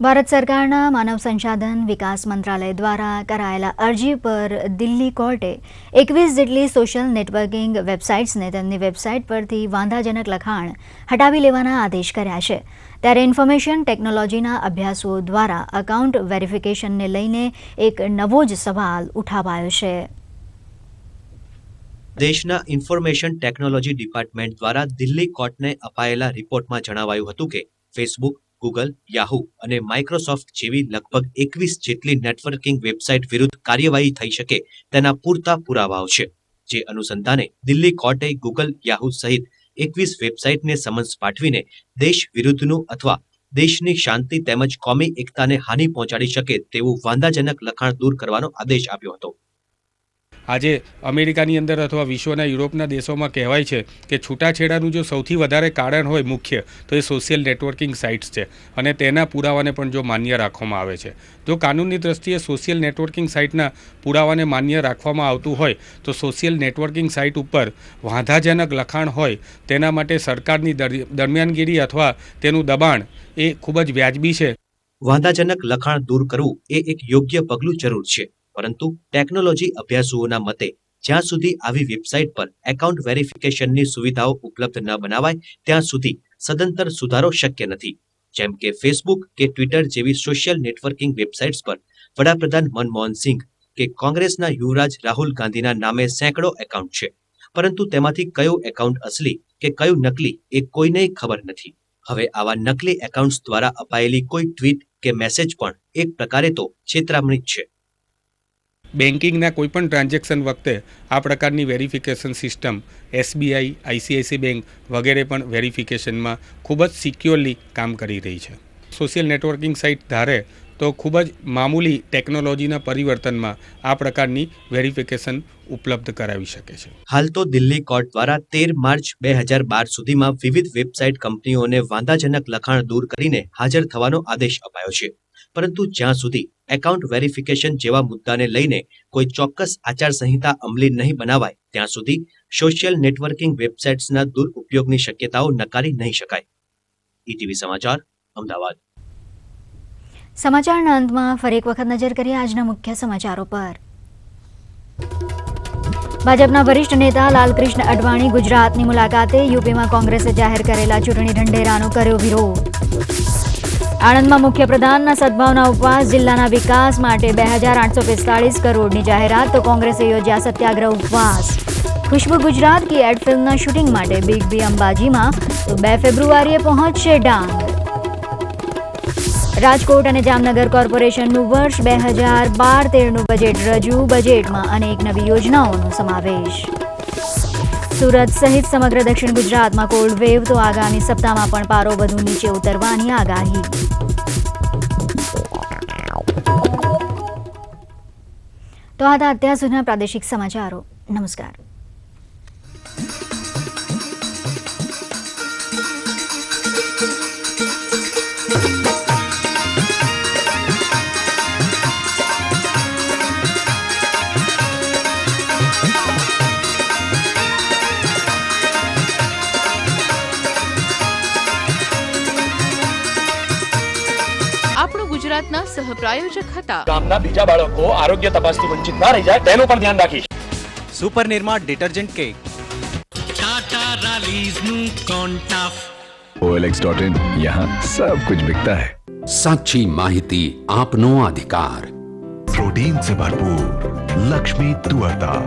ભારત સરકારના માનવ સંસાધન વિકાસ મંત્રાલય દ્વારા કરાયેલા અરજી પર દિલ્હી કોર્ટે 21 જેટલી સોશિયલ નેટવર્કિંગ વેબસાઇટ્સને તેમની વેબસાઇટ પરથી વાંધાજનક લખાણ હટાવી લેવાના આદેશ કર્યા છે। ત્યારે ઇન્ફોર્મેશન ટેકનોલોજીના અભ્યાસુઓ દ્વારા અકાઉન્ટ વેરિફિકેશનને લઈને એક નવો જ સવાલ ઉઠાવાયો છે। દેશના ઇન્ફોર્મેશન ટેકનોલોજી ડિપાર્ટમેન્ટ દ્વારા દિલ્હી કોર્ટને અપાયેલા રિપોર્ટમાં જણાવાયું હતું કે ફેસબુક, ગૂગલ, યાહુ અને માઇક્રોસોફ્ટ જેવી લગભગ 21 જેટલી નેટવર્કિંગ વેબસાઇટ વિરુદ્ધ કાર્યવાહી થઈ શકે તેના પૂરતા પુરાવાઓ છે। જે અનુસંધાને દિલ્હી કોર્ટે ગૂગલ, યાહુ સહિત 21 વેબસાઇટને સમન્સ પાઠવીને દેશ વિરુદ્ધનું અથવા દેશની શાંતિ તેમજ કોમી એકતાને હાનિ પહોંચાડી શકે તેવું વાંધાજનક લખાણ દૂર કરવાનો આદેશ આપ્યો હતો। આજે અમેરિકાની અંદર અથવા વિશ્વના યુરોપના દેશોમાં કહેવાય છે કે છૂટાછેડાનું જો સૌથી વધારે કારણ હોય મુખ્ય તો એ સોશિયલ નેટવર્કિંગ સાઇટ્સ છે અને તેના પુરાવાને પણ જો માન્ય રાખવામાં આવે છે। જો કાનૂનની દ્રષ્ટિએ સોશિયલ નેટવર્કિંગ સાઇટના પુરાવાને માન્ય રાખવામાં આવતું હોય તો સોશિયલ નેટવર્કિંગ સાઇટ ઉપર વાંધાજનક લખાણ હોય તેના માટે સરકારની દરમિયાનગીરી અથવા તેનું દબાણ એ ખૂબ જ વ્યાજબી છે। વાંધાજનક લખાણ દૂર કરવું એ એક યોગ્ય પગલું જરૂર છે, પરંતુ ટેકનોલોજી અભ્યાસુઓના મતે જ્યાં સુધી આવી વેબસાઇટ પર એકાઉન્ટ વેરિફિકેશનની સુવિધાઓ ઉપલબ્ધ ન બનાવાય ત્યાં સુધી સદંતર સુધારો શક્ય નથી। જેમ કે ફેસબુક કે ટ્વિટર જેવી સોશિયલ નેટવર્કિંગ વેબસાઇટ્સ પર વડાપ્રધાન મનમોહન સિંઘ કે કોંગ્રેસના યુવરાજ રાહુલ ગાંધીના નામે સેંકડો એકાઉન્ટ છે, પરંતુ તેમાંથી કયું એકાઉન્ટ અસલી કે કયું નકલી એ કોઈને ખબર નથી। હવે આવા નકલી એકાઉન્ટ્સ દ્વારા અપાયેલી કોઈ ટ્વીટ કે મેસેજ પણ એક પ્રકારે તો છેતરામણી જ છે। બેન્કિંગના કોઈપણ ટ્રાન્ઝેક્શન વખતે આ પ્રકારની verification system SBI, ICICI bank વગેરે પણ વેરિફિકેશનમાં ખૂબ જ સિક્યોરલી કામ કરી રહી છે। સોશિયલ નેટવર્કિંગ સાઇટ ધારે તો ખૂબ જ મામૂલી ટેકનોલોજીના પરિવર્તનમાં આ પ્રકારની વેરિફિકેશન ઉપલબ્ધ કરાવી શકે છે। હાલ તો દિલ્હી કોર્ટ દ્વારા 13 માર્ચ 2012 સુધીમાં વિવિધ વેબસાઇટ કંપનીઓને વાંધાજનક લખાણ દૂર કરીને હાજર થવાનો આદેશ અપાયો છે, પરંતુ જ્યાં સુધી એકાઉન્ટ વેરિફિકેશન જેવા મુદ્દાને લઈને કોઈ ચોક્કસ આચારસંહિતા અમલી નહીં બનાવાય ત્યાં સુધી સોશિયલ નેટવર્કિંગ વેબસાઇટ્સના દુરુપયોગની શક્યતાઓ નકારી નહીં શકાય। ETV સમાચાર, અમદાવાદ। સમાચારના અંતમાં ફરી એક વખત નજર કરીએ આજના મુખ્ય સમાચારો પર। ભાજપના વરિષ્ઠ નેતા લાલકૃષ્ણ અડવાણી ગુજરાતની મુલાકાતે, યુપીમાં કોંગ્રેસે જાહેર કરેલા ચૂંટણી ઢંઢેરાનો કર્યો વિરોધ। આણંદમાં મુખ્યપ્રધાનના સદભાવના ઉપવાસ, જિલ્લાના વિકાસ માટે 2845 કરોડની જાહેરાત, તો કોંગ્રેસે યોજ્યા સત્યાગ્રહ ઉપવાસ। ખુશ્બુ ગુજરાત કી એડ ફિલ્મના શૂટિંગ માટે બિગ બી અંબાજીમાં, તો 2 ફેબ્રુઆરીએ પહોંચશે ડાંગ। રાજકોટ અને જામનગર કોર્પોરેશનનું વર્ષ 2012-13નું બજેટ રજૂ, બજેટમાં અનેક નવી યોજનાઓનો સમાવેશ। સુરત સહિત સમગ્ર દક્ષિણ ગુજરાતમાં કોલ્ડ વેવ, તો આગામી સપ્તાહમાં પણ પારો વધુ નીચે ઉતરવાની આગાહી। તો આ હતા અત્યાર સુધીના પ્રાદેશિક સમાચારો। નમસ્કાર। ગુજરાતના સહપ્રાયોજક હતા। ગામના બીજા બાળકો આરોગ્ય તપાસથી વંચિત ના રહી જાય તેનું પણ ધ્યાન રાખીશ। Super Nirma detergent cake, Tata Rallis Contaf, OLX.in, यहाँ सब कुछ बिकता है। साची माहिती आपनो अधिकार, प्रोटीन से भरपूर लक्ष्मी तुअर दाल।